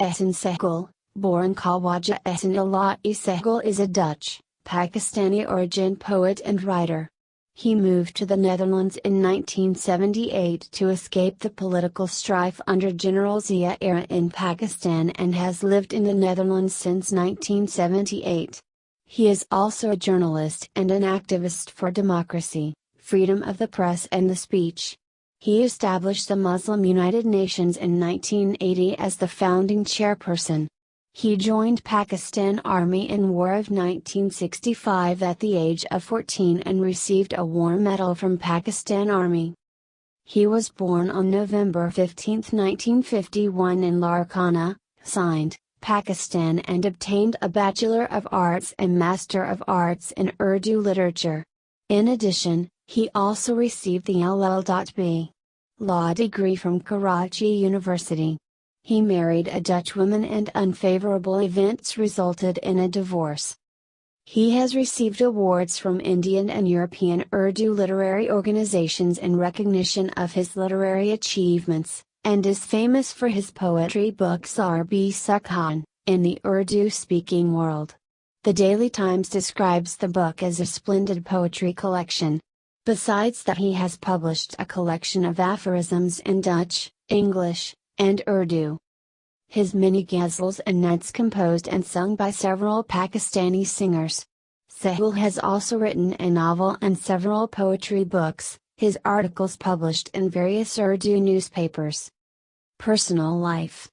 Ehsan Sehgal, born Khawaja Ehsan Sehgal, is a Dutch, Pakistani origin poet and writer. He moved to the Netherlands in 1978 to escape the political strife under General Zia era in Pakistan and has lived in the Netherlands since 1978. He is also a journalist and an activist for democracy, freedom of the press and the speech. He established the Muslim United Nations in 1980 as the founding chairperson. He joined Pakistan Army in War of 1965 at the age of 14 and received a War Medal from Pakistan Army. He was born on November 15, 1951 in Larkana, Sindh, Pakistan, and obtained a Bachelor of Arts and Master of Arts in Urdu literature. In addition, he also received the LL.B. Law degree from Karachi University. He married a Dutch woman and unfavorable events resulted in a divorce. He has received awards from Indian and European Urdu literary organizations in recognition of his literary achievements, and is famous for his poetry books Arbi Sukhan, in the Urdu-speaking world. The Daily Times describes the book as a splendid poetry collection. Besides that, he has published a collection of aphorisms in Dutch, English, and Urdu. His many ghazals and naats composed and sung by several Pakistani singers. Sehgal has also written a novel and several poetry books, his articles published in various Urdu newspapers. Personal life.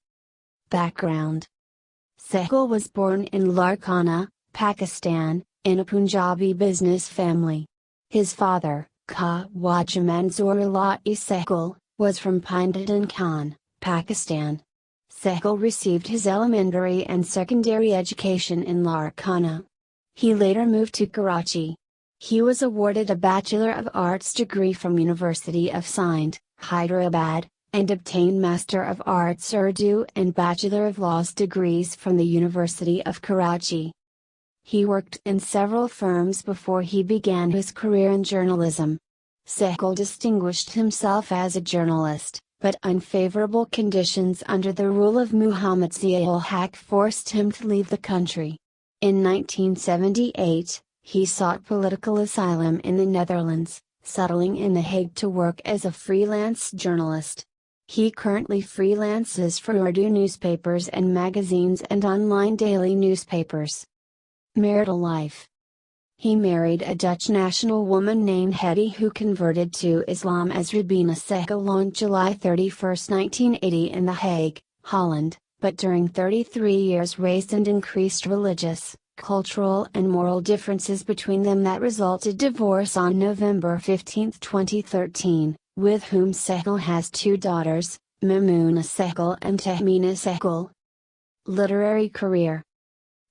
Background. Sehgal was born in Larkana, Pakistan, in a Punjabi business family. His father, Khawaja Manzoor Sehgal, was from Pindadan Khan, Pakistan. Sehgal received his elementary and secondary education in Larkana. He later moved to Karachi. He was awarded a Bachelor of Arts degree from University of Sindh, Hyderabad, and obtained Master of Arts Urdu and Bachelor of Laws degrees from the University of Karachi. He worked in several firms before he began his career in journalism. Sehgal distinguished himself as a journalist, but unfavorable conditions under the rule of Muhammad Zia-ul-Haq forced him to leave the country. In 1978, he sought political asylum in the Netherlands, settling in The Hague to work as a freelance journalist. He currently freelances for Urdu newspapers and magazines and online daily newspapers. Marital life. He married a Dutch national woman named Hetty who converted to Islam as Rabina Sehgal on July 31, 1980 in The Hague, Holland, but during 33 years raised and increased religious, cultural and moral differences between them that resulted divorce on November 15, 2013, with whom Sehgal has two daughters, Mamouna Sehgal and Tahmina Sehgal. Literary career.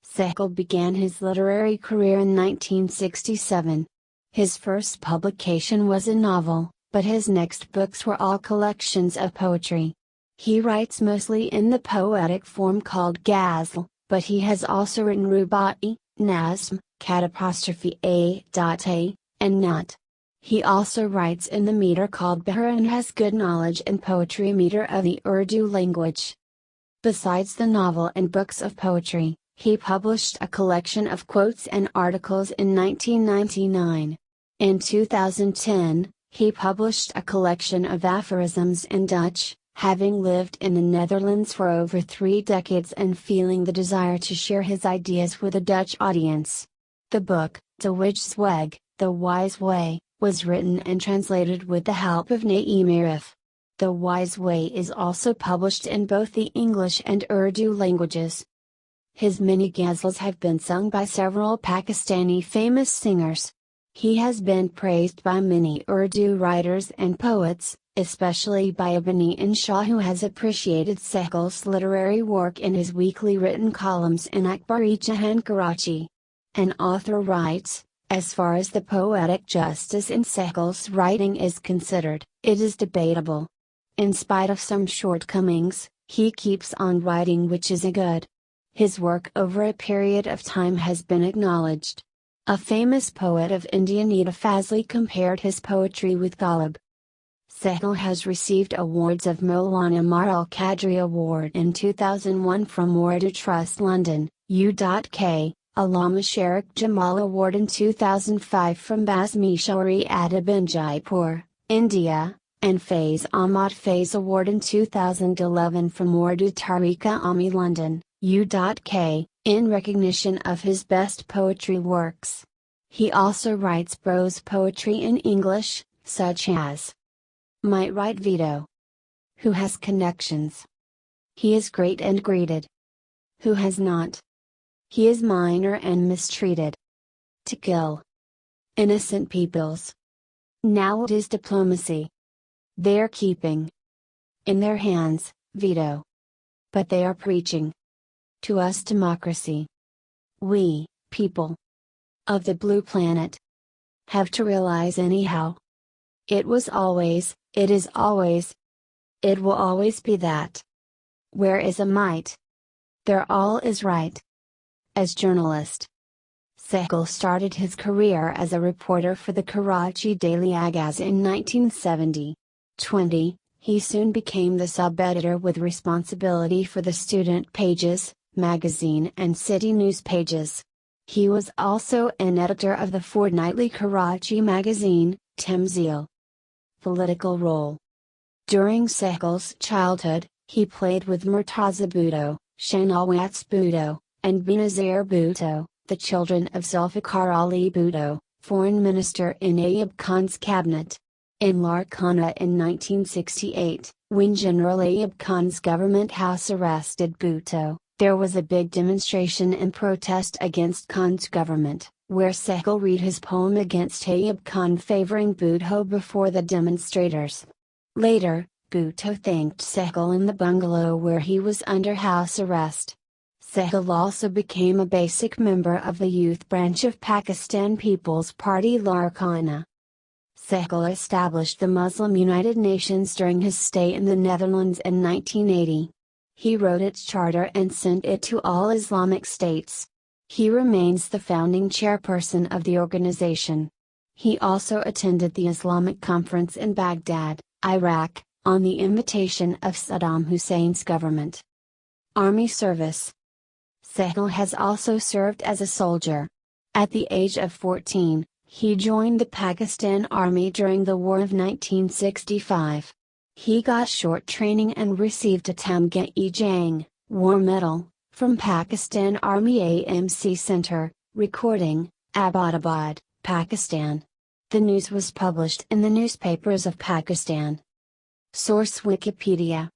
Sehgal began his literary career in 1967. His first publication was a novel, but his next books were all collections of poetry. He writes mostly in the poetic form called ghazal, but he has also written rubai, nazm, cat'(a), and naat. He also writes in the meter called bahar and has good knowledge in poetry meter of the Urdu language. Besides the novel and books of poetry, he published a collection of quotes and articles in 1999. In 2010, he published a collection of aphorisms in Dutch, having lived in the Netherlands for over 3 decades and feeling the desire to share his ideas with a Dutch audience. The book, De Wijs Weg, The Wise Way, was written and translated with the help of Naeem Arif. The Wise Way is also published in both the English and Urdu languages. His many ghazals have been sung by several Pakistani famous singers. He has been praised by many Urdu writers and poets, especially by Abani Shah, who has appreciated Sehgal's literary work in his weekly written columns in Akhbar-e-Jahan Karachi. An author writes, "As far as the poetic justice in Sehgal's writing is considered, it is debatable. In spite of some shortcomings, he keeps on writing, which is a good. His work over a period of time has been acknowledged." A famous poet of India, Nita Fazli, compared his poetry with Ghalib. Sehgal has received awards of Maulana Mar al-Qadri Award in 2001 from Wardah Trust London, U.K, Allama Shaikh Jamal Award in 2005 from Basmi Shauri Adab in Jaipur, India, and Faiz Ahmad Faiz Award in 2011 from Wardah Tariqa Ami London, U.K, in recognition of his best poetry works. He also writes prose poetry in English, such as Might Write Vito. Who Has Connections. He Is Great and Greeted. Who Has Not. He Is Minor and Mistreated. To Kill. Innocent Peoples. Now it is diplomacy. They are keeping in their hands, veto. But they are preaching to us democracy. We, people of the blue planet, have to realize anyhow. It was always, it is always, it will always be that. Where is a might? There all is right. As journalist, Sehgal started his career as a reporter for the Karachi Daily Agaz in 1970. He soon became the sub-editor with responsibility for the student pages, magazine and city news pages. He was also an editor of the fortnightly Karachi magazine, Tamzeel. Political role. During Sehgal's childhood, he played with Murtaza Bhutto, Shanawaz Bhutto, and Benazir Bhutto, the children of Zulfikar Ali Bhutto, foreign minister in Ayub Khan's cabinet. In Larkana in 1968, when General Ayub Khan's government house arrested Bhutto, there was a big demonstration in protest against Khan's government, where Sehgal read his poem against Ayub Khan favoring Bhutto before the demonstrators. Later, Bhutto thanked Sehgal in the bungalow where he was under house arrest. Sehgal also became a basic member of the youth branch of Pakistan People's Party Larkana. Sehgal established the Muslim United Nations during his stay in the Netherlands in 1980. He wrote its charter and sent it to all Islamic states. He remains the founding chairperson of the organization. He also attended the Islamic Conference in Baghdad, Iraq, on the invitation of Saddam Hussein's government. Army service. Sehgal has also served as a soldier. At the age of 14, he joined the Pakistan Army during the War of 1965. He got short training and received a Tamga-e-Jang, War Medal, from Pakistan Army AMC Center, recording, Abbottabad, Pakistan. The news was published in the newspapers of Pakistan. Source Wikipedia.